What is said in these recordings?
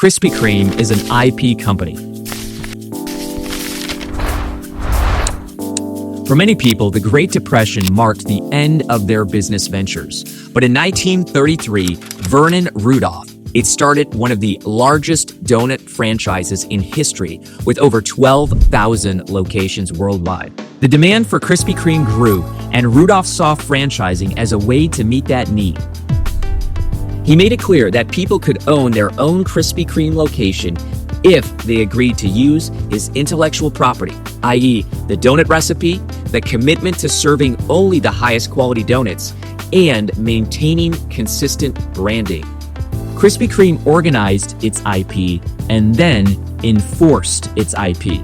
Krispy Kreme is an IP company. For many people, the Great Depression marked the end of their business ventures. But in 1933, Vernon Rudolph, it started one of the largest donut franchises in history with over 12,000 locations worldwide. The demand for Krispy Kreme grew, and Rudolph saw franchising as a way to meet that need. He made it clear that people could own their own Krispy Kreme location if they agreed to use his intellectual property, i.e., the donut recipe, the commitment to serving only the highest quality donuts, and maintaining consistent branding. Krispy Kreme organized its IP and then enforced its IP.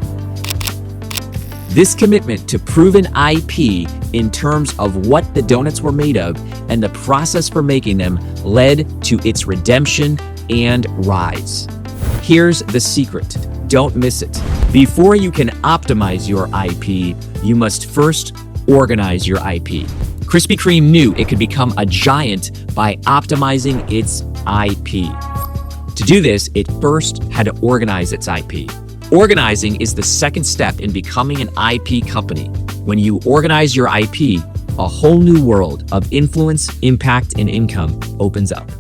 This commitment to proven IP in terms of what the donuts were made of and the process for making them led to its redemption and rise. Here's the secret. Don't miss it. Before you can optimize your IP, you must first organize your IP. Krispy Kreme knew it could become a giant by optimizing its IP. To do this, it first had to organize its IP. Organizing is the second step in becoming an IP company. When you organize your IP, a whole new world of influence, impact, and income opens up.